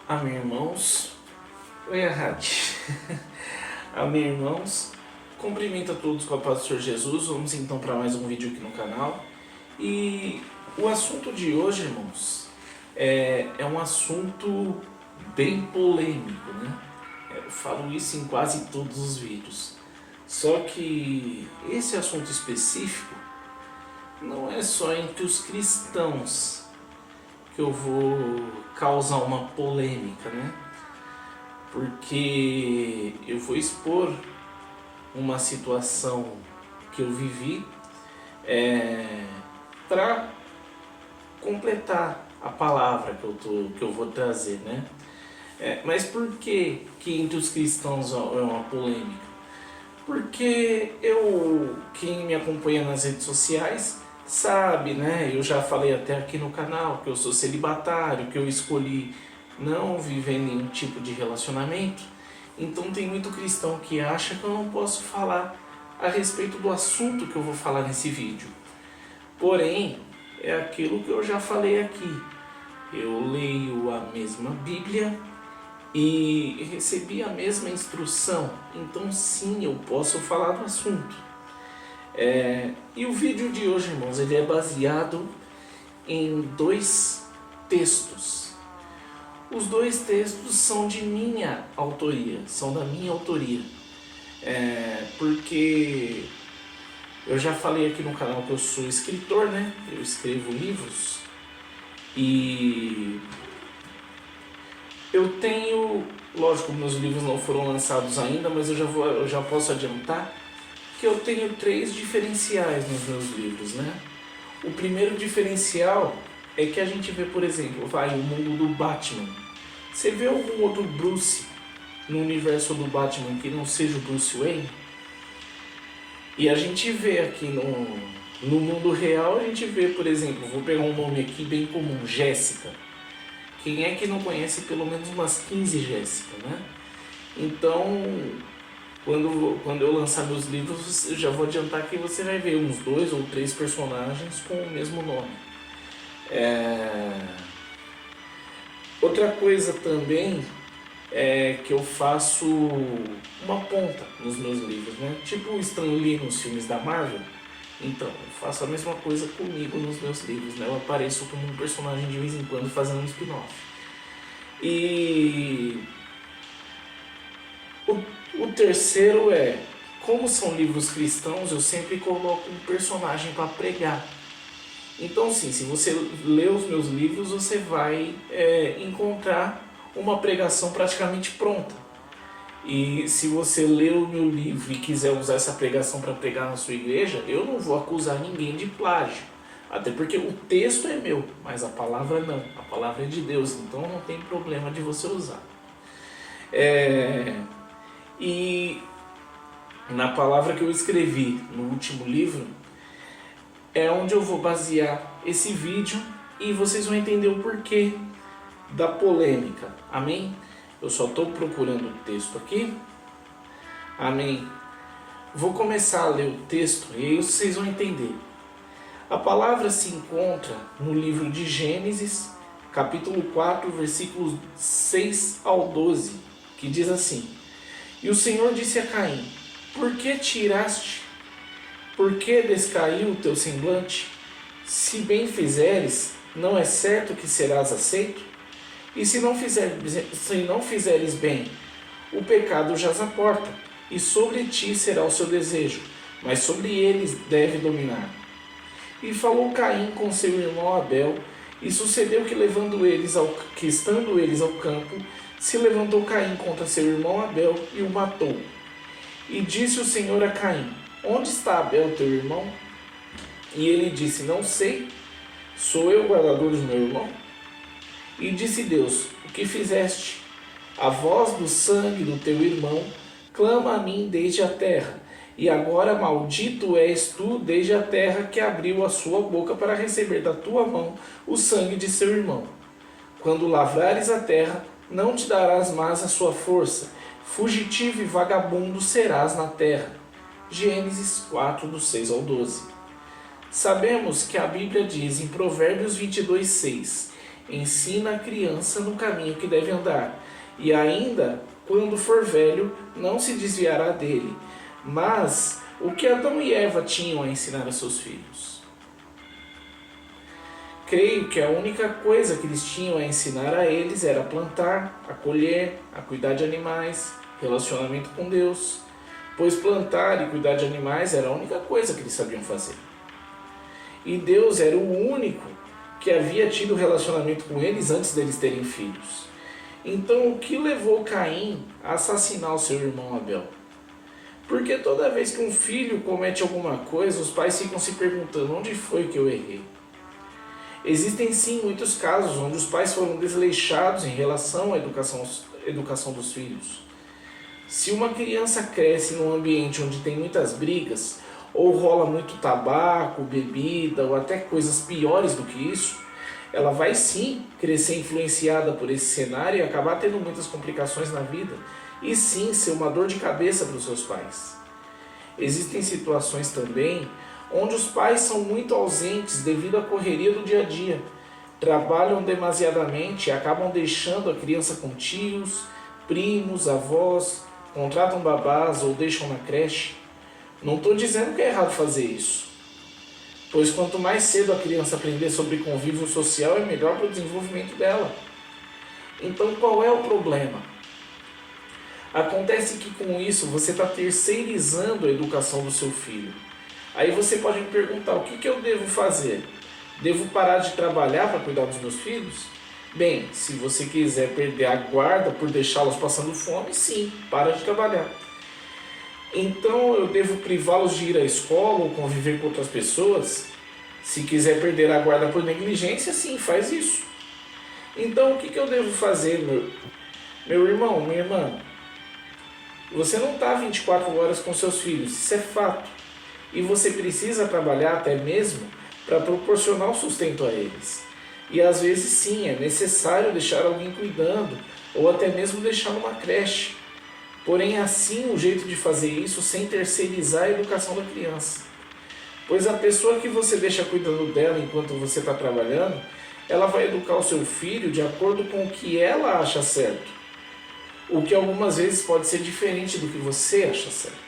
Amém, irmãos. Oi, Arrade. Amém, irmãos. Cumprimento a todos com a paz do Senhor Jesus. Vamos então para mais um vídeo aqui no canal. E o assunto de hoje, irmãos, é um assunto bem polêmico, né? Eu falo isso em quase todos os vídeos. Só que esse assunto específico não é só entre os cristãos que eu vou causar uma polêmica, né? Porque eu vou expor uma situação que eu vivi para completar a palavra que eu vou trazer, né? Mas por que entre os cristãos é uma polêmica? Porque quem me acompanha nas redes sociais sabe, né? Eu já falei até aqui no canal que eu sou celibatário, que eu escolhi não viver nenhum tipo de relacionamento. Então tem muito cristão que acha que eu não posso falar a respeito do assunto que eu vou falar nesse vídeo. Porém, é aquilo que eu já falei aqui. Eu leio a mesma Bíblia e recebi a mesma instrução. Então sim, eu posso falar do assunto. E o vídeo de hoje, irmãos, ele é baseado em dois textos. Os dois textos são de minha autoria, são da minha autoria. Porque eu já falei aqui no canal que eu sou escritor, né? Eu escrevo livros e eu tenho, lógico, meus livros não foram lançados ainda, mas eu já posso adiantar que eu tenho 3 diferenciais nos meus livros, né? O primeiro diferencial é que a gente vê, por exemplo, o mundo do Batman. Você vê algum outro Bruce no universo do Batman que não seja o Bruce Wayne? E a gente vê aqui no mundo real, a gente vê, por exemplo, vou pegar um nome aqui bem comum, Jéssica. Quem é que não conhece pelo menos umas 15 Jéssica, né? Então, quando eu lançar meus livros, eu já vou adiantar que você vai ver uns 2 ou 3 personagens com o mesmo nome. Outra coisa também é que eu faço uma ponta nos meus livros, né? Tipo o Stan Lee nos filmes da Marvel. Então, eu faço a mesma coisa comigo nos meus livros, né? Eu apareço como um personagem de vez em quando fazendo um spin-off. E o terceiro como são livros cristãos, eu sempre coloco um personagem para pregar. Então, sim, se você ler os meus livros, você vai encontrar uma pregação praticamente pronta. E se você ler o meu livro e quiser usar essa pregação para pregar na sua igreja, eu não vou acusar ninguém de plágio. Até porque o texto é meu, mas a palavra não. A palavra é de Deus, então não tem problema de você usar. E na palavra que eu escrevi no último livro, é onde eu vou basear esse vídeo e vocês vão entender o porquê da polêmica. Amém? Eu só estou procurando o texto aqui. Amém? Vou começar a ler o texto e aí vocês vão entender. A palavra se encontra no livro de Gênesis, capítulo 4, versículos 6 ao 12, que diz assim: E o Senhor disse a Caim: Por que tiraste? Por que descaiu o teu semblante? Se bem fizeres, não é certo que serás aceito? E se não fizeres bem, o pecado jaz à porta, e sobre ti será o seu desejo, mas sobre eles deve dominar. E falou Caim com seu irmão Abel, e sucedeu que estando eles ao campo, se levantou Caim contra seu irmão Abel e o matou. E disse o Senhor a Caim: Onde está Abel, teu irmão? E ele disse: Não sei. Sou eu o guardador do meu irmão? E disse Deus: O que fizeste? A voz do sangue do teu irmão clama a mim desde a terra. E agora maldito és tu desde a terra que abriu a sua boca para receber da tua mão o sangue de seu irmão. Quando lavrares a terra, não te darás mais a sua força. Fugitivo e vagabundo serás na terra. Gênesis 4, do 6 ao 12. Sabemos que a Bíblia diz em Provérbios 22, 6: ensina a criança no caminho que deve andar, e ainda, quando for velho, não se desviará dele. Mas o que Adão e Eva tinham a ensinar a seus filhos? Creio que a única coisa que eles tinham a ensinar a eles era plantar, a colher, a cuidar de animais, relacionamento com Deus, pois plantar e cuidar de animais era a única coisa que eles sabiam fazer. E Deus era o único que havia tido relacionamento com eles antes deles terem filhos. Então, o que levou Caim a assassinar o seu irmão Abel? Porque toda vez que um filho comete alguma coisa, os pais ficam se perguntando: onde foi que eu errei? Existem sim muitos casos onde os pais foram desleixados em relação à educação dos filhos. Se uma criança cresce num ambiente onde tem muitas brigas, ou rola muito tabaco, bebida, ou até coisas piores do que isso, ela vai sim crescer influenciada por esse cenário e acabar tendo muitas complicações na vida, e sim ser uma dor de cabeça para os seus pais. Existem situações também onde os pais são muito ausentes devido à correria do dia a dia, trabalham demasiadamente e acabam deixando a criança com tios, primos, avós, contratam babás ou deixam na creche. Não estou dizendo que é errado fazer isso, pois quanto mais cedo a criança aprender sobre convívio social é melhor para o desenvolvimento dela. Então qual é o problema? Acontece que com isso você está terceirizando a educação do seu filho. Aí você pode me perguntar: o que eu devo fazer? Devo parar de trabalhar para cuidar dos meus filhos? Bem, se você quiser perder a guarda por deixá-los passando fome, sim, para de trabalhar. Então eu devo privá-los de ir à escola ou conviver com outras pessoas? Se quiser perder a guarda por negligência, sim, faz isso. Então o que eu devo fazer, meu irmão, minha irmã? Você não está 24 horas com seus filhos, isso é fato. E você precisa trabalhar até mesmo para proporcionar o sustento a eles. E às vezes sim, é necessário deixar alguém cuidando, ou até mesmo deixar numa creche. Porém, assim o jeito de fazer isso sem terceirizar a educação da criança. Pois a pessoa que você deixa cuidando dela enquanto você está trabalhando, ela vai educar o seu filho de acordo com o que ela acha certo. O que algumas vezes pode ser diferente do que você acha certo.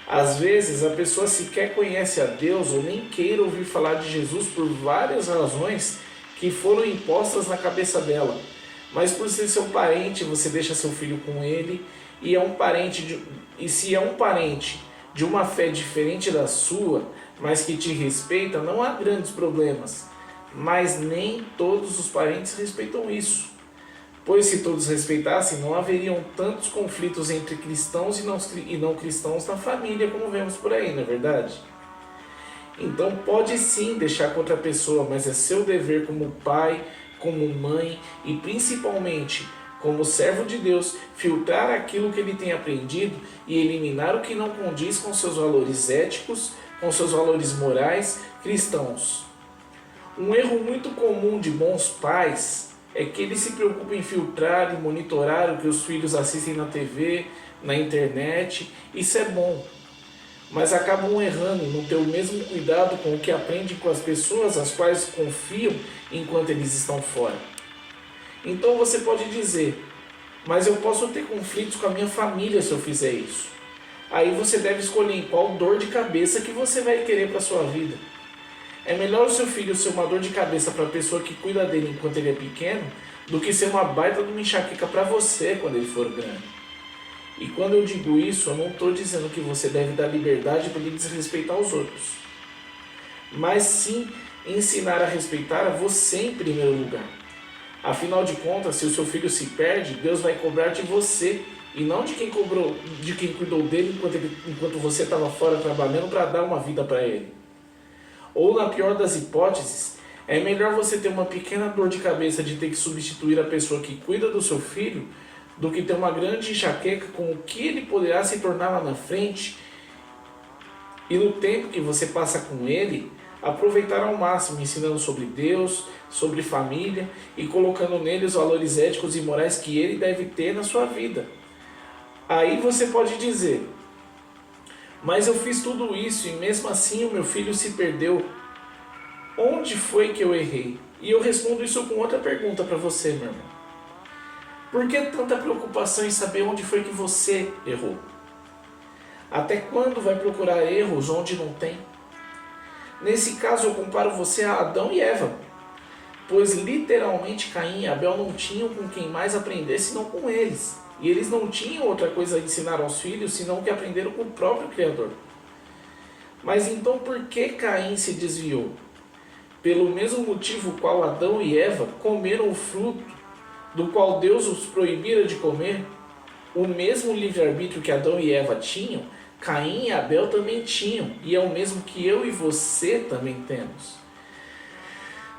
Às vezes a pessoa sequer conhece a Deus ou nem queira ouvir falar de Jesus por várias razões que foram impostas na cabeça dela. Mas por ser seu parente, você deixa seu filho com ele, e se é um parente de uma fé diferente da sua, mas que te respeita, não há grandes problemas. Mas nem todos os parentes respeitam isso. Pois se todos respeitassem, não haveriam tantos conflitos entre cristãos e não cristãos na família, como vemos por aí, não é verdade? Então pode sim deixar com outra pessoa, mas é seu dever como pai, como mãe e principalmente como servo de Deus, filtrar aquilo que ele tem aprendido e eliminar o que não condiz com seus valores éticos, com seus valores morais cristãos. Um erro muito comum de bons pais é que eles se preocupam em filtrar e monitorar o que os filhos assistem na TV, na internet. Isso é bom, mas acabam errando em não ter o mesmo cuidado com o que aprendem com as pessoas às quais confiam enquanto eles estão fora. Então você pode dizer: mas eu posso ter conflitos com a minha família se eu fizer isso. Aí você deve escolher em qual dor de cabeça que você vai querer para a sua vida. É melhor o seu filho ser uma dor de cabeça para a pessoa que cuida dele enquanto ele é pequeno, do que ser uma baita de uma enxaqueca para você quando ele for grande. E quando eu digo isso, eu não estou dizendo que você deve dar liberdade para ele desrespeitar os outros. Mas sim ensinar a respeitar a você em primeiro lugar. Afinal de contas, se o seu filho se perde, Deus vai cobrar de você e não de quem cuidou dele enquanto você estava fora trabalhando para dar uma vida para ele. Ou, na pior das hipóteses, é melhor você ter uma pequena dor de cabeça de ter que substituir a pessoa que cuida do seu filho do que ter uma grande enxaqueca com o que ele poderá se tornar lá na frente, e no tempo que você passa com ele, aproveitar ao máximo, ensinando sobre Deus, sobre família e colocando nele os valores éticos e morais que ele deve ter na sua vida. Aí você pode dizer: mas eu fiz tudo isso e mesmo assim o meu filho se perdeu. Onde foi que eu errei? E eu respondo isso com outra pergunta para você, meu irmão. Por que tanta preocupação em saber onde foi que você errou? Até quando vai procurar erros onde não tem? Nesse caso eu comparo você a Adão e Eva, pois literalmente Caim e Abel não tinham com quem mais aprender senão com eles. E eles não tinham outra coisa a ensinar aos filhos senão que aprenderam com o próprio Criador. Mas então por que Caim se desviou? Pelo mesmo motivo qual Adão e Eva comeram o fruto do qual Deus os proibira de comer, o mesmo livre-arbítrio que Adão e Eva tinham, Caim e Abel também tinham, e é o mesmo que eu e você também temos.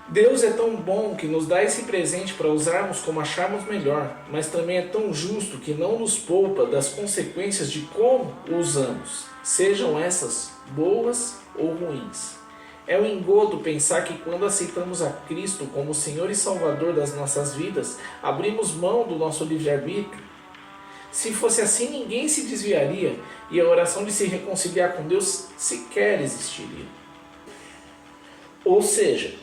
Deus é tão bom que nos dá esse presente para usarmos como acharmos melhor, mas também é tão justo que não nos poupa das consequências de como o usamos, sejam essas boas ou ruins. É um engodo pensar que quando aceitamos a Cristo como Senhor e Salvador das nossas vidas, abrimos mão do nosso livre-arbítrio. Se fosse assim, ninguém se desviaria e a oração de se reconciliar com Deus sequer existiria. Ou seja,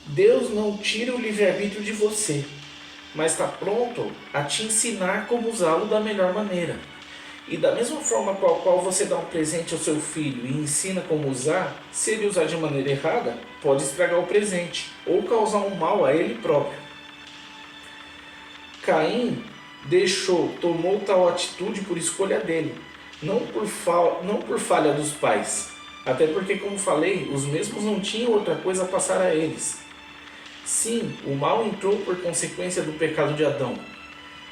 Deus não tira o livre-arbítrio de você, mas está pronto a te ensinar como usá-lo da melhor maneira. E da mesma forma com a qual você dá um presente ao seu filho e ensina como usar, se ele usar de maneira errada, pode estragar o presente ou causar um mal a ele próprio. Caim tomou tal atitude por escolha dele, não por falha dos pais. Até porque, como falei, os mesmos não tinham outra coisa a passar a eles. Sim, o mal entrou por consequência do pecado de Adão.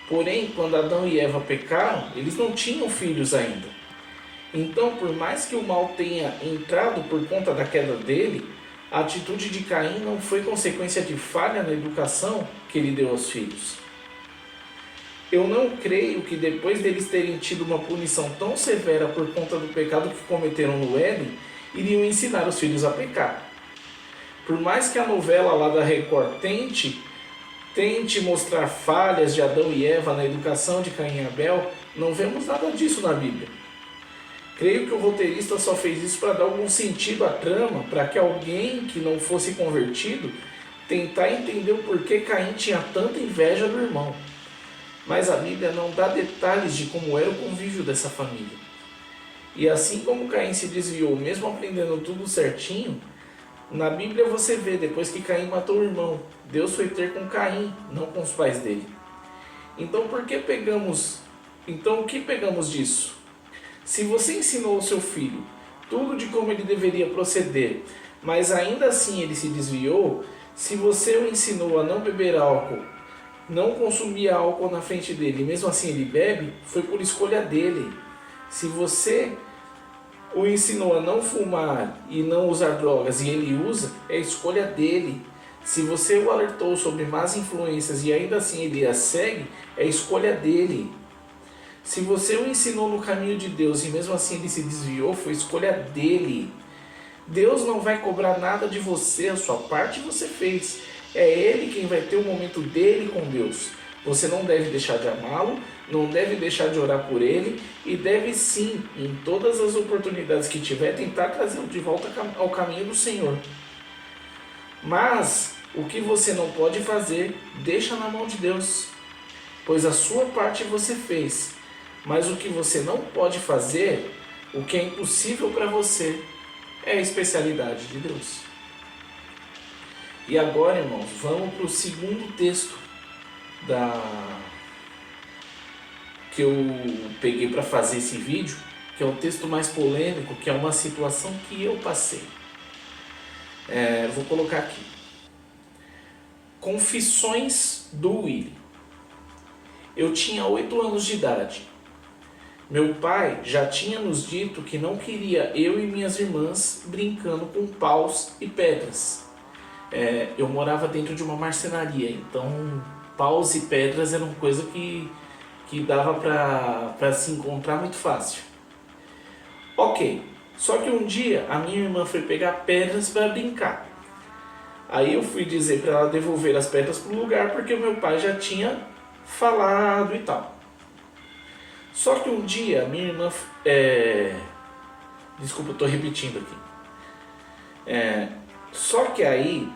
Porém, quando Adão e Eva pecaram, eles não tinham filhos ainda. Então, por mais que o mal tenha entrado por conta da queda dele, a atitude de Caim não foi consequência de falha na educação que ele deu aos filhos. Eu não creio que depois deles terem tido uma punição tão severa por conta do pecado que cometeram no Éden, iriam ensinar os filhos a pecar. Por mais que a novela lá da Record tente mostrar falhas de Adão e Eva na educação de Caim e Abel, não vemos nada disso na Bíblia. Creio que o roteirista só fez isso para dar algum sentido à trama, para que alguém que não fosse convertido tentar entender o porquê Caim tinha tanta inveja do irmão. Mas a Bíblia não dá detalhes de como era o convívio dessa família. E assim como Caim se desviou, mesmo aprendendo tudo certinho, na Bíblia você vê, depois que Caim matou o irmão, Deus foi ter com Caim, não com os pais dele. Então o que pegamos disso? Se você ensinou ao seu filho tudo de como ele deveria proceder, mas ainda assim ele se desviou, se você o ensinou a não beber álcool, não consumir álcool na frente dele, e mesmo assim ele bebe, foi por escolha dele. Se você o ensinou a não fumar e não usar drogas e ele usa, é escolha dele. Se você o alertou sobre más influências e ainda assim ele as segue, é escolha dele. Se você o ensinou no caminho de Deus e mesmo assim ele se desviou, foi escolha dele. Deus não vai cobrar nada de você, a sua parte você fez. É ele quem vai ter o momento dele com Deus. Você não deve deixar de amá-lo, não deve deixar de orar por ele e deve sim, em todas as oportunidades que tiver, tentar trazê-lo de volta ao caminho do Senhor. Mas o que você não pode fazer, deixa na mão de Deus, pois a sua parte você fez. Mas o que você não pode fazer, o que é impossível para você, é a especialidade de Deus. E agora, irmãos, vamos para o segundo texto que eu peguei para fazer esse vídeo, que é o texto mais polêmico, que é uma situação que eu passei. Vou colocar aqui. Confissões do Willy. Eu tinha 8 anos de idade. Meu pai já tinha nos dito que não queria eu e minhas irmãs brincando com paus e pedras. Eu morava dentro de uma marcenaria, então paus e pedras eram coisa que dava para se encontrar muito fácil. Ok, só que um dia a minha irmã foi pegar pedras para brincar. Aí eu fui dizer para ela devolver as pedras para o lugar porque o meu pai já tinha falado e tal. Só que um dia a minha irmã... Desculpa, eu estou repetindo aqui. Só que aí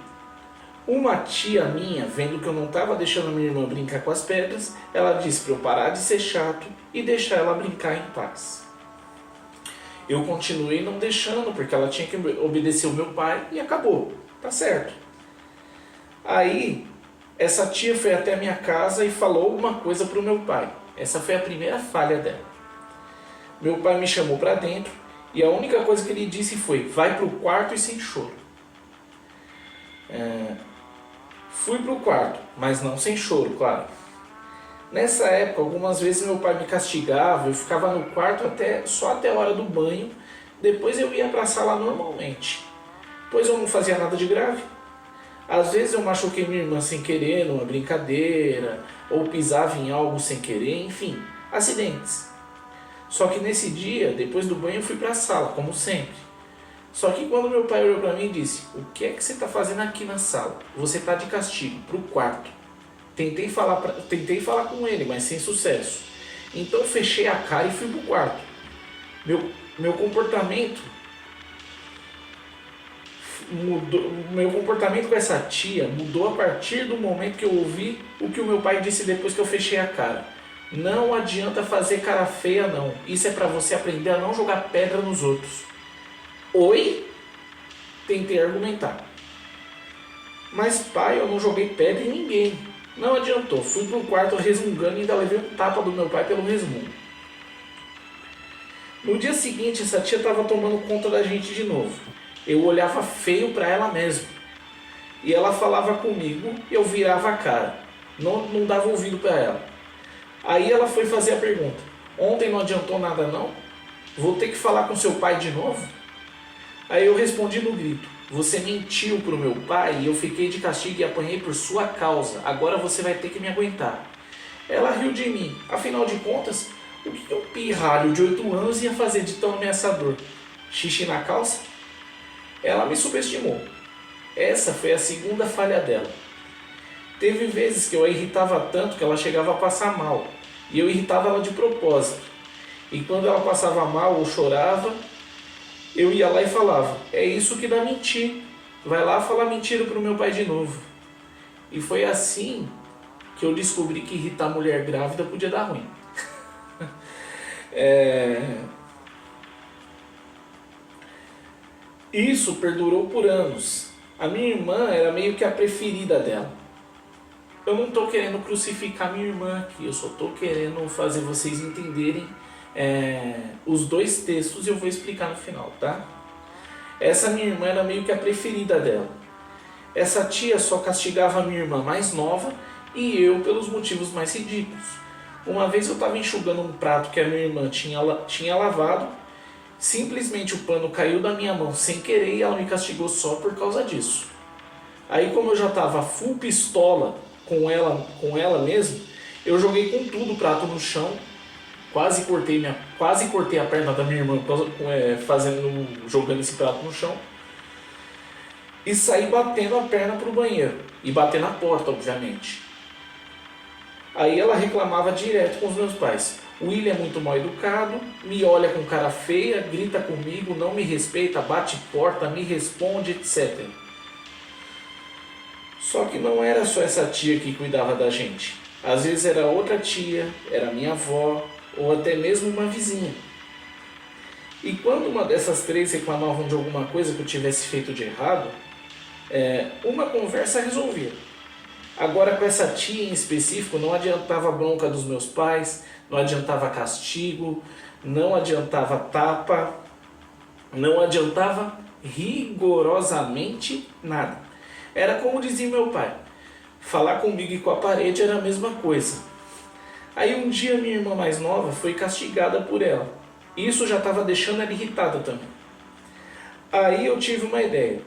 Uma tia minha, vendo que eu não estava deixando a minha irmã brincar com as pedras, ela disse para eu parar de ser chato e deixar ela brincar em paz. Eu continuei não deixando, porque ela tinha que obedecer o meu pai e acabou. Tá certo. Aí, essa tia foi até a minha casa e falou alguma coisa para o meu pai. Essa foi a primeira falha dela. Meu pai me chamou para dentro e a única coisa que ele disse foi: vai pro quarto e sem choro. Fui pro quarto, mas não sem choro, claro. Nessa época, algumas vezes meu pai me castigava, eu ficava no quarto só até a hora do banho, depois eu ia para a sala normalmente, pois eu não fazia nada de grave. Às vezes eu machuquei minha irmã sem querer, numa brincadeira, ou pisava em algo sem querer, enfim, acidentes. Só que nesse dia, depois do banho, eu fui para a sala, como sempre. Só que quando meu pai olhou para mim e disse: o que é que você está fazendo aqui na sala? Você está de castigo, para o quarto. Tentei falar com ele, mas sem sucesso. Então fechei a cara e fui para o quarto. Meu comportamento mudou. Meu comportamento com essa tia mudou a partir do momento que eu ouvi o que o meu pai disse depois que eu fechei a cara. Não adianta fazer cara feia, não. Isso é para você aprender a não jogar pedra nos outros. Oi? Tentei argumentar. Mas pai, eu não joguei pedra em ninguém. Não adiantou. Fui pro quarto resmungando e ainda levei um tapa do meu pai pelo resmungo. No dia seguinte, essa tia estava tomando conta da gente de novo. Eu olhava feio para ela mesmo. E ela falava comigo e eu virava a cara. Não dava ouvido para ela. Aí ela foi fazer a pergunta: ontem não adiantou nada não? Vou ter que falar com seu pai de novo? Aí eu respondi no grito: você mentiu pro meu pai e eu fiquei de castigo e apanhei por sua causa. Agora você vai ter que me aguentar. Ela riu de mim. Afinal de contas, o que um pirralho de 8 anos ia fazer de tão ameaçador? Xixi na calça? Ela me subestimou. Essa foi a segunda falha dela. Teve vezes que eu a irritava tanto que ela chegava a passar mal. E eu irritava ela de propósito. E quando ela passava mal ou chorava, eu ia lá e falava: é isso que dá mentir. Vai lá falar mentira pro meu pai de novo. E foi assim que eu descobri que irritar mulher grávida podia dar ruim. Isso perdurou por anos. A minha irmã era meio que a preferida dela. Eu não estou querendo crucificar minha irmã aqui, eu só estou querendo fazer vocês entenderem os dois textos e eu vou explicar no final, tá? Essa minha irmã era meio que a preferida dela. Essa tia só castigava a minha irmã mais nova e eu pelos motivos mais ridículos. Uma vez eu estava enxugando um prato que a minha irmã tinha lavado, simplesmente o pano caiu da minha mão sem querer e ela me castigou só por causa disso. Aí como eu já estava full pistola com ela mesmo, eu joguei com tudo o prato no chão, quase cortei a perna da minha irmã jogando esse prato no chão e saí batendo a perna pro banheiro e bater na porta, obviamente. Aí ela reclamava direto com os meus pais: o William é muito mal educado, me olha com cara feia, grita comigo, não me respeita, bate porta, me responde, etc. Só que não era só essa tia que cuidava da gente. Às vezes era outra tia, era minha avó, ou até mesmo uma vizinha. E quando uma dessas três reclamavam de alguma coisa que eu tivesse feito de errado, uma conversa resolvia. Agora com essa tia em específico não adiantava bronca dos meus pais, não adiantava castigo, não adiantava tapa, não adiantava rigorosamente nada. Era como dizia meu pai: falar comigo e com a parede era a mesma coisa. Aí um dia minha irmã mais nova foi castigada por ela. Isso já estava deixando ela irritada também. Aí eu tive uma ideia.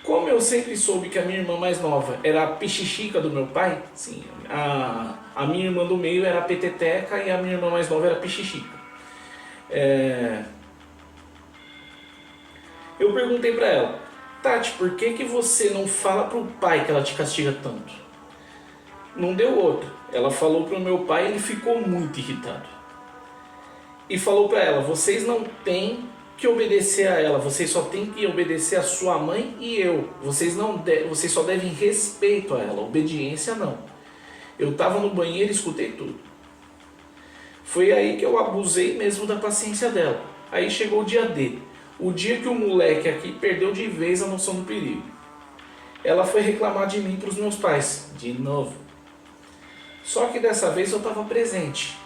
Como eu sempre soube que a minha irmã mais nova era a pichichica do meu pai, sim, a minha irmã do meio era a peteteca e a minha irmã mais nova era a pichichica. Eu perguntei pra ela: Tati, por que você não fala pro pai que ela te castiga tanto? Não deu outra. Ela falou pro meu pai e ele ficou muito irritado. E falou pra ela: vocês não têm que obedecer a ela, vocês só têm que obedecer a sua mãe e eu. Vocês só devem respeito a ela, obediência não. Eu estava no banheiro e escutei tudo. Foi aí que eu abusei mesmo da paciência dela. Aí chegou o dia D, o dia que o moleque aqui perdeu de vez a noção do perigo. Ela foi reclamar de mim para os meus pais, de novo. Só que dessa vez eu estava presente.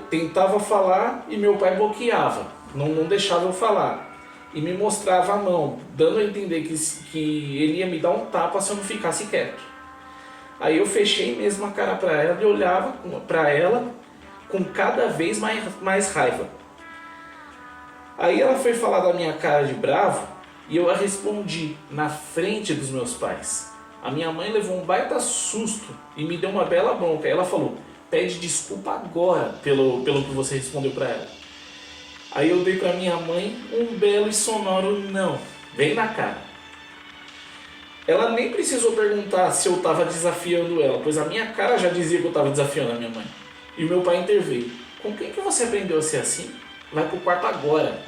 Tentava falar e meu pai bloqueava, não deixava eu falar. E me mostrava a mão, dando a entender que ele ia me dar um tapa se eu não ficasse quieto. Aí eu fechei mesmo a cara para ela e olhava para ela com cada vez mais raiva. Aí ela foi falar da minha cara de bravo e eu a respondi na frente dos meus pais. A minha mãe levou um baita susto e me deu uma bela bronca. Ela falou: pede desculpa agora pelo que você respondeu para ela. Aí eu dei para minha mãe um belo e sonoro não, vem na cara. Ela nem precisou perguntar se eu estava desafiando ela, pois a minha cara já dizia que eu estava desafiando a minha mãe. E o meu pai interveio: com quem que você aprendeu a ser assim? Vai pro quarto agora.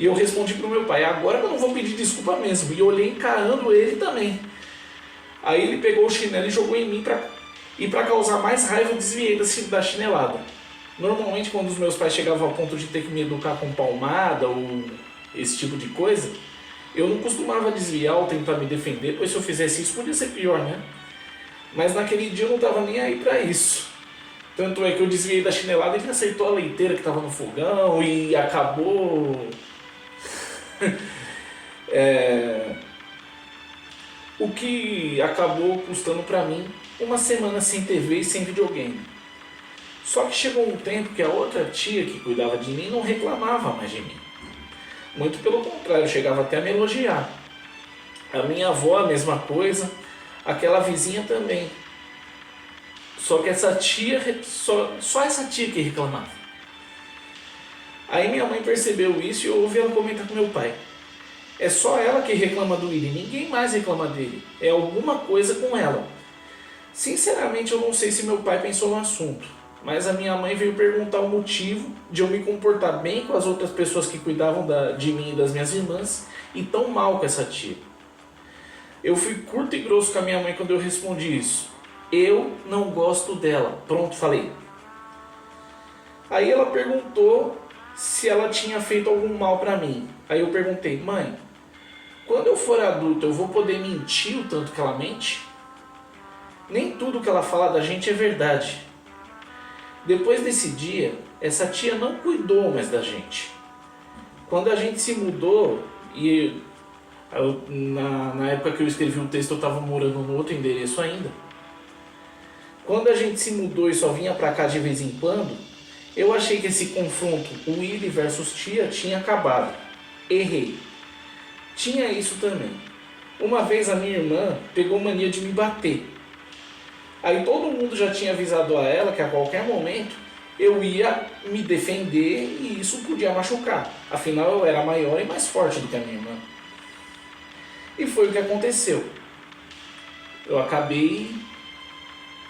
E eu respondi pro meu pai: agora que eu não vou pedir desculpa mesmo. E eu olhei encarando ele também. Aí ele pegou o chinelo e jogou em mim e para causar mais raiva eu desviei da chinelada. Normalmente quando os meus pais chegavam ao ponto de ter que me educar com palmada ou esse tipo de coisa, eu não costumava desviar ou tentar me defender, pois se eu fizesse isso podia ser pior, né? Mas naquele dia eu não estava nem aí para isso. Tanto é que eu desviei da chinelada e ele aceitou a leiteira que estava no fogão e acabou... O que acabou custando para mim uma semana sem TV e sem videogame. Só que chegou um tempo que a outra tia que cuidava de mim não reclamava mais de mim. Muito pelo contrário, chegava até a me elogiar. A minha avó a mesma coisa, aquela vizinha também. Só que essa tia, só essa tia que reclamava. Aí minha mãe percebeu isso e eu ouvi ela comentar com meu pai: é só ela que reclama do William, ninguém mais reclama dele. É alguma coisa com ela. Sinceramente eu não sei se meu pai pensou no assunto, mas a minha mãe veio perguntar o motivo de eu me comportar bem com as outras pessoas que cuidavam de mim e das minhas irmãs e tão mal com essa tia. Eu fui curto e grosso com a minha mãe quando eu respondi isso. Eu não gosto dela. Pronto, falei. Aí ela perguntou se ela tinha feito algum mal pra mim. Aí eu perguntei: mãe, quando eu for adulto eu vou poder mentir o tanto que ela mente? Nem tudo que ela fala da gente é verdade. Depois desse dia, essa tia não cuidou mais da gente. Quando a gente se mudou, na época que eu escrevi o texto eu estava morando no outro endereço ainda. Quando a gente se mudou e só vinha pra cá de vez em quando, eu achei que esse confronto Willy versus tia tinha acabado. Errei. Tinha isso também. Uma vez a minha irmã pegou mania de me bater. Aí todo mundo já tinha avisado a ela que a qualquer momento eu ia me defender e isso podia machucar. Afinal eu era maior e mais forte do que a minha irmã. E foi o que aconteceu. Eu acabei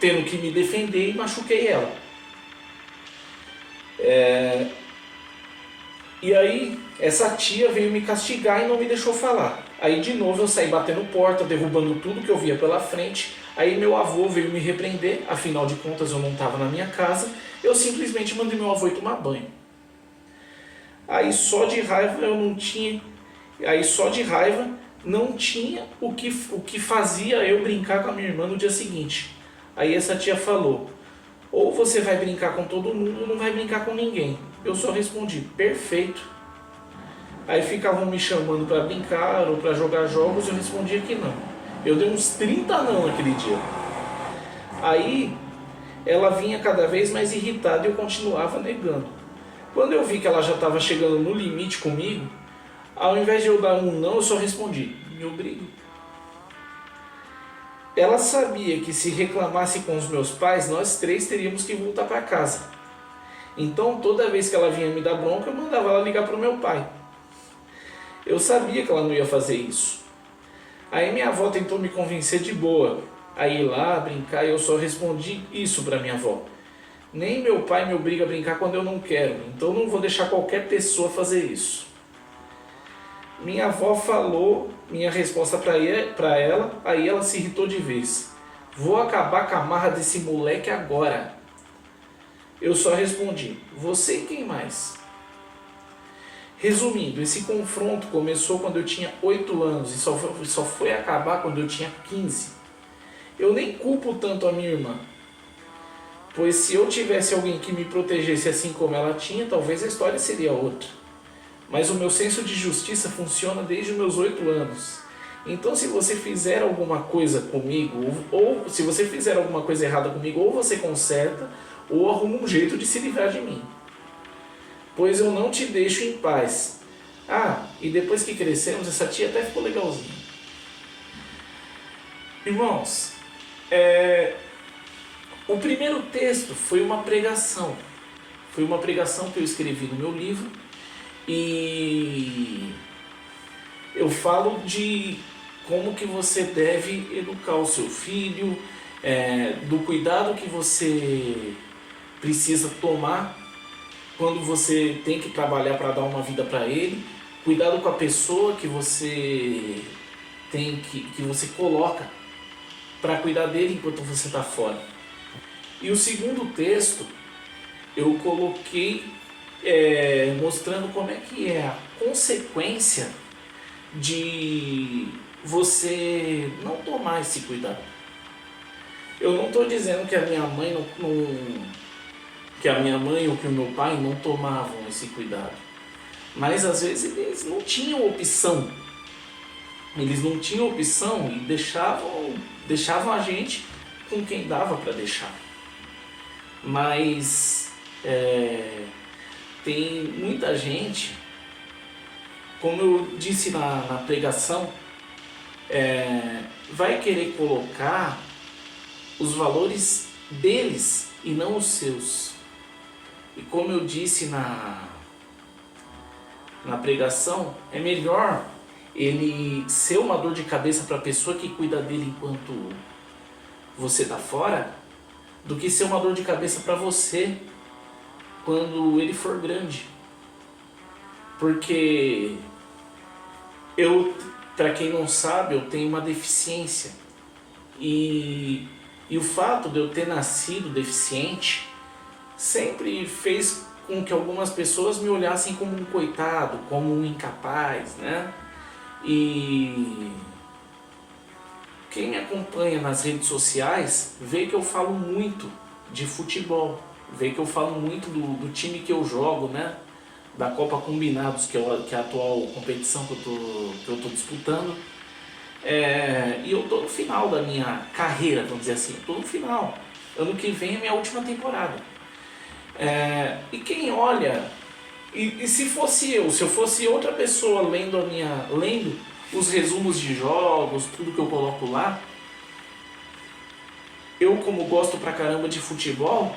tendo que me defender e machuquei ela. E aí essa tia veio me castigar e não me deixou falar. Aí de novo eu saí batendo porta, derrubando tudo que eu via pela frente. Aí meu avô veio me repreender, afinal de contas eu não estava na minha casa. Eu simplesmente mandei meu avô ir tomar banho. Aí só de raiva não tinha o que fazia eu brincar com a minha irmã no dia seguinte. Aí essa tia falou: ou você vai brincar com todo mundo ou não vai brincar com ninguém. Eu só respondi: perfeito. Aí ficavam me chamando para brincar ou para jogar jogos e eu respondia que não. Eu dei uns 30 não naquele dia. Aí ela vinha cada vez mais irritada e eu continuava negando. Quando eu vi que ela já estava chegando no limite comigo, ao invés de eu dar um não, eu só respondi: me obrigue. Ela sabia que se reclamasse com os meus pais, nós três teríamos que voltar para casa. Então toda vez que ela vinha me dar bronca, eu mandava ela ligar para o meu pai. Eu sabia que ela não ia fazer isso. Aí minha avó tentou me convencer de boa a ir lá brincar e eu só respondi isso para minha avó: Nem meu pai me obriga a brincar quando eu não quero, então não vou deixar qualquer pessoa fazer isso. Minha avó falou minha resposta para ela, aí ela se irritou de vez. Vou acabar com a marra desse moleque agora. Eu só respondi, você e quem mais? Resumindo, esse confronto começou quando eu tinha 8 anos e só foi acabar quando eu tinha 15. Eu nem culpo tanto a minha irmã, pois se eu tivesse alguém que me protegesse assim como ela tinha, talvez a história seria outra. Mas o meu senso de justiça funciona desde os meus 8 anos. Então se você fizer alguma coisa comigo, ou se você fizer alguma coisa errada comigo, ou você conserta, ou arruma um jeito de se livrar de mim. Pois eu não te deixo em paz. Ah, e depois que crescemos, essa tia até ficou legalzinha. Irmãos, o primeiro texto foi uma pregação. Foi uma pregação que eu escrevi no meu livro. E eu falo de como que você deve educar o seu filho, do cuidado que você precisa tomar quando você tem que trabalhar para dar uma vida para ele, cuidado com a pessoa que você que você coloca para cuidar dele enquanto você está fora. E o segundo texto eu coloquei mostrando como é que é a consequência de você não tomar esse cuidado. Eu não estou dizendo que a minha mãe que a minha mãe ou que o meu pai não tomavam esse cuidado, mas às vezes eles não tinham opção. Eles não tinham opção e deixavam a gente com quem dava para deixar. Mas tem muita gente, como eu disse na pregação, vai querer colocar os valores deles e não os seus. E como eu disse na pregação, é melhor ele ser uma dor de cabeça para a pessoa que cuida dele enquanto você está fora, do que ser uma dor de cabeça para você quando ele for grande. Porque para quem não sabe, eu tenho uma deficiência. E o fato de eu ter nascido deficiente sempre fez com que algumas pessoas me olhassem como um coitado, como um incapaz, né? E quem me acompanha nas redes sociais vê que eu falo muito de futebol, vê que eu falo muito do time que eu jogo, né? Da Copa Combinados, que é a atual competição que eu tô disputando. E eu tô no final da minha carreira, vamos dizer assim, eu tô no final. Ano que vem é minha última temporada. E quem olha, e se fosse se eu fosse outra pessoa lendo os resumos de jogos, tudo que eu coloco lá, eu como gosto pra caramba de futebol,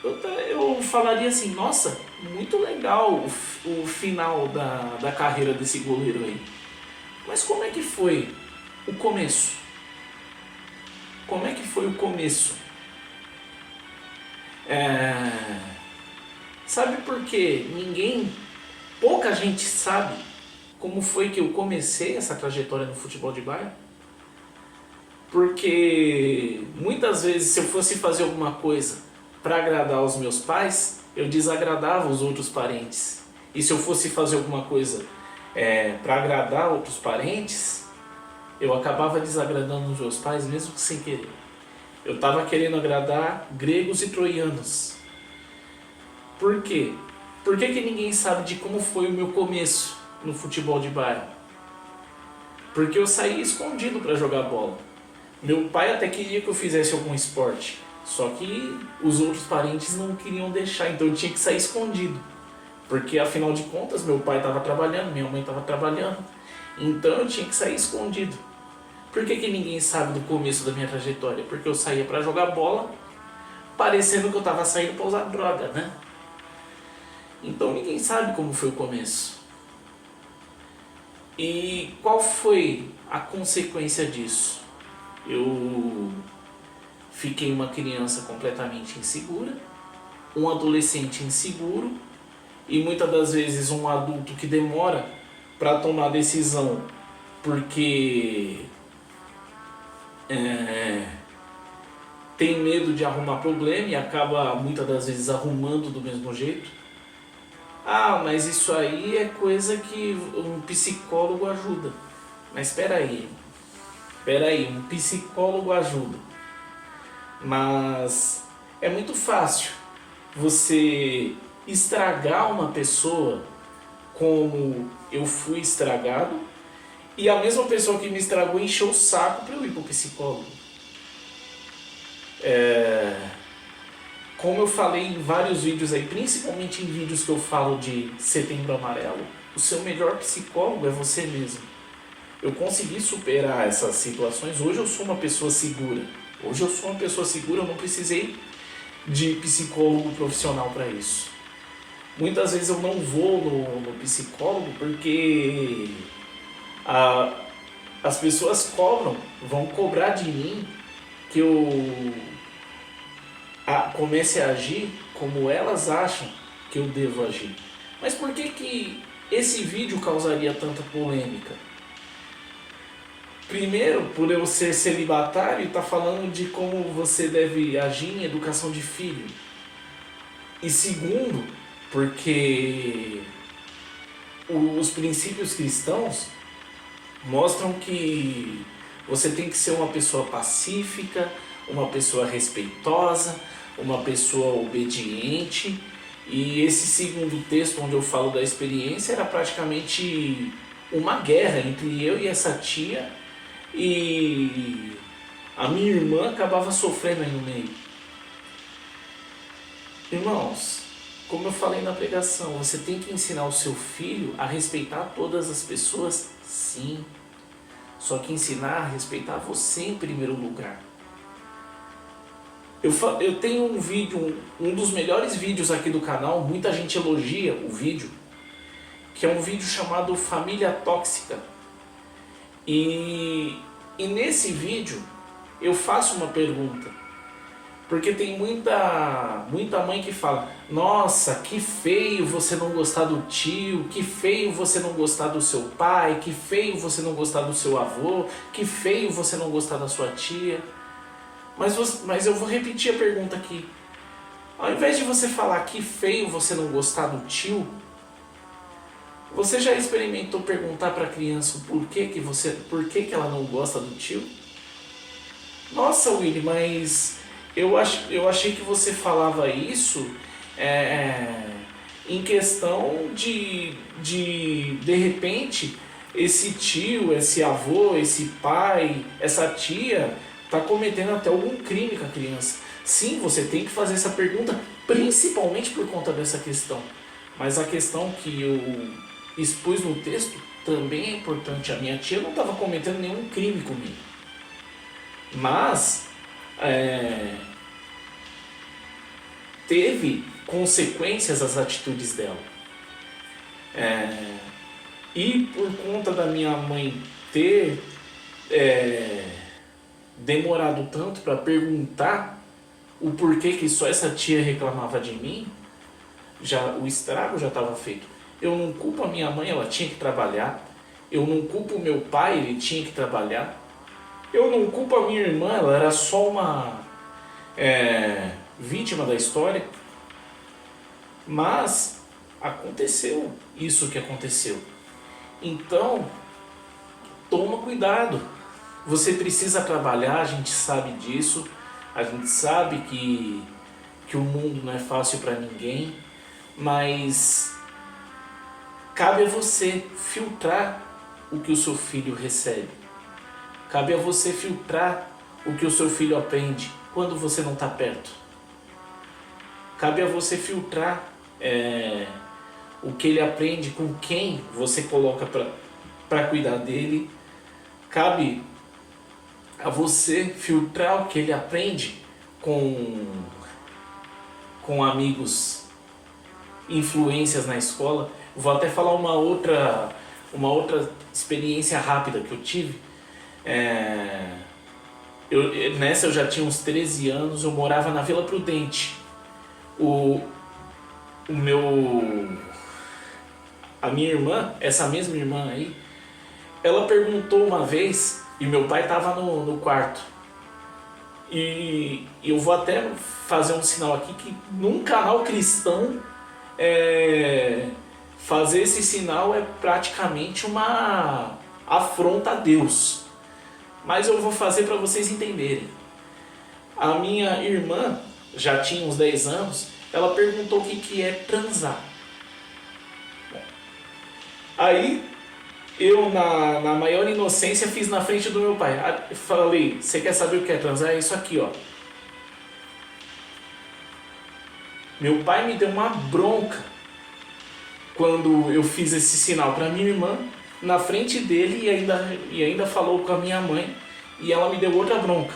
eu falaria assim, nossa, muito legal o final da carreira desse goleiro aí. Mas como é que foi o começo? Como é que foi o começo? Sabe por quê? Pouca gente sabe como foi que eu comecei essa trajetória no futebol de bairro. Porque muitas vezes, se eu fosse fazer alguma coisa para agradar os meus pais, eu desagradava os outros parentes. E se eu fosse fazer alguma coisa para agradar outros parentes, eu acabava desagradando os meus pais mesmo que sem querer. Eu estava querendo agradar gregos e troianos. Por quê? Por que ninguém sabe de como foi o meu começo no futebol de bairro? Porque eu saí escondido para jogar bola. Meu pai até queria que eu fizesse algum esporte, só que os outros parentes não queriam deixar, então eu tinha que sair escondido. Porque afinal de contas meu pai estava trabalhando, minha mãe estava trabalhando, então eu tinha que sair escondido. Por que ninguém sabe do começo da minha trajetória? Porque eu saía para jogar bola, parecendo que eu estava saindo para usar droga, né? Então ninguém sabe como foi o começo. E qual foi a consequência disso? Eu fiquei uma criança completamente insegura, um adolescente inseguro e muitas das vezes um adulto que demora para tomar decisão porque tem medo de arrumar problema e acaba muitas das vezes arrumando do mesmo jeito. Ah, mas isso aí é coisa que um psicólogo ajuda. Mas espera aí, um psicólogo ajuda. Mas é muito fácil você estragar uma pessoa como eu fui estragado e a mesma pessoa que me estragou encheu o saco para eu ir pro psicólogo. Como eu falei em vários vídeos aí, principalmente em vídeos que eu falo de Setembro Amarelo, o seu melhor psicólogo é você mesmo. Eu consegui superar essas situações, hoje eu sou uma pessoa segura. Eu não precisei de psicólogo profissional para isso. Muitas vezes eu não vou no psicólogo porque as pessoas vão cobrar de mim que eu comece a agir como elas acham que eu devo agir. Mas por que esse vídeo causaria tanta polêmica? Primeiro, por eu ser celibatário e estar falando de como você deve agir em educação de filho. E segundo, porque os princípios cristãos mostram que você tem que ser uma pessoa pacífica, uma pessoa respeitosa, uma pessoa obediente. E esse segundo texto, onde eu falo da experiência, era praticamente uma guerra entre eu e essa tia, e a minha irmã acabava sofrendo aí no meio. Irmãos, como eu falei na pregação, você tem que ensinar o seu filho a respeitar todas as pessoas, sim. Só que ensinar a respeitar você em primeiro lugar. Eu tenho um vídeo, um dos melhores vídeos aqui do canal, muita gente elogia o vídeo, que é um vídeo chamado Família Tóxica. E nesse vídeo eu faço uma pergunta, porque tem muita mãe que fala: nossa, que feio você não gostar do tio, que feio você não gostar do seu pai, que feio você não gostar do seu avô, que feio você não gostar da sua tia. Mas eu vou repetir a pergunta aqui. Ao invés de você falar que feio você não gostar do tio, você já experimentou perguntar para a criança por que ela não gosta do tio? Nossa, Willy, mas eu achei que você falava isso em questão de repente, esse tio, esse avô, esse pai, essa tia está cometendo até algum crime com a criança. Sim, você tem que fazer essa pergunta, principalmente por conta dessa questão. Mas a questão que eu expus no texto também é importante. A minha tia não estava cometendo nenhum crime comigo. Mas teve consequências as atitudes dela. E por conta da minha mãe ter demorado tanto para perguntar o porquê que só essa tia reclamava de mim, o estrago já estava feito. Eu não culpo a minha mãe, ela tinha que trabalhar. Eu não culpo o meu pai, ele tinha que trabalhar. Eu não culpo a minha irmã, ela era só uma vítima da história. Mas aconteceu isso que aconteceu. Então, toma cuidado. Você precisa trabalhar, a gente sabe disso. A gente sabe que o mundo não é fácil para ninguém. Mas cabe a você filtrar o que o seu filho recebe. Cabe a você filtrar o que o seu filho aprende quando você não está perto. Cabe a você filtrar o que ele aprende com quem você coloca para cuidar dele. Cabe a você filtrar o que ele aprende com amigos, influências na escola. Vou até falar uma outra experiência rápida que eu tive. Nessa eu já tinha uns 13 anos, eu morava na Vila Prudente. O, o meu... A minha irmã, essa mesma irmã aí, ela perguntou uma vez, e meu pai estava no quarto. E eu vou até fazer um sinal aqui que num canal cristão fazer esse sinal é praticamente uma afronta a Deus. Mas eu vou fazer para vocês entenderem. A minha irmã, já tinha uns 10 anos, ela perguntou o que é transar. Aí eu, na maior inocência, fiz na frente do meu pai. Falei, você quer saber o que é transar? É isso aqui, ó. Meu pai me deu uma bronca quando eu fiz esse sinal para minha irmã na frente dele e ainda falou com a minha mãe e ela me deu outra bronca.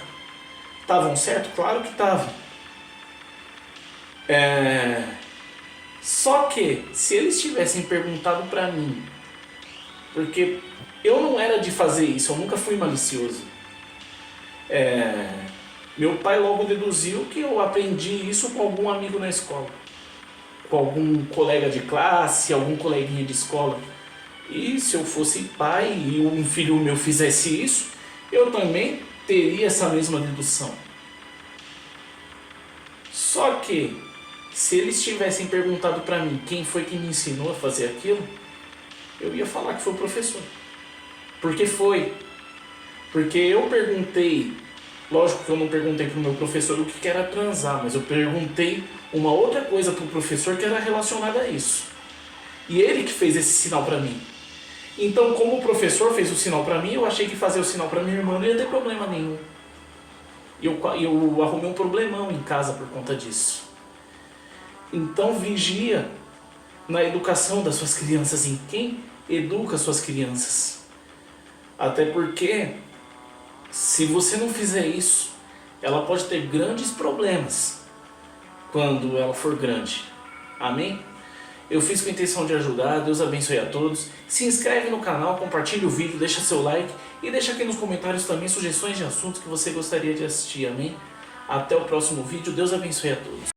Estavam certo? Claro que estavam. Só que se eles tivessem perguntado para mim, porque eu não era de fazer isso, eu nunca fui malicioso. Meu pai logo deduziu que eu aprendi isso com algum amigo na escola, com algum colega de classe, algum coleguinha de escola. E se eu fosse pai e um filho meu fizesse isso, eu também teria essa mesma dedução. Só que, se eles tivessem perguntado para mim quem foi que me ensinou a fazer aquilo, eu ia falar que foi o professor. Porque foi. Porque eu perguntei, lógico que eu não perguntei pro meu professor o que era transar, mas eu perguntei uma outra coisa pro professor que era relacionada a isso. E ele que fez esse sinal para mim. Então, como o professor fez o sinal para mim, eu achei que fazer o sinal para minha irmã não ia ter problema nenhum. Eu arrumei um problemão em casa por conta disso. Então, vigia na educação das suas crianças, em quem educa suas crianças. Até porque, se você não fizer isso, ela pode ter grandes problemas quando ela for grande. Amém? Eu fiz com a intenção de ajudar, Deus abençoe a todos. Se inscreve no canal, compartilha o vídeo, deixa seu like e deixa aqui nos comentários também sugestões de assuntos que você gostaria de assistir, amém? Até o próximo vídeo, Deus abençoe a todos.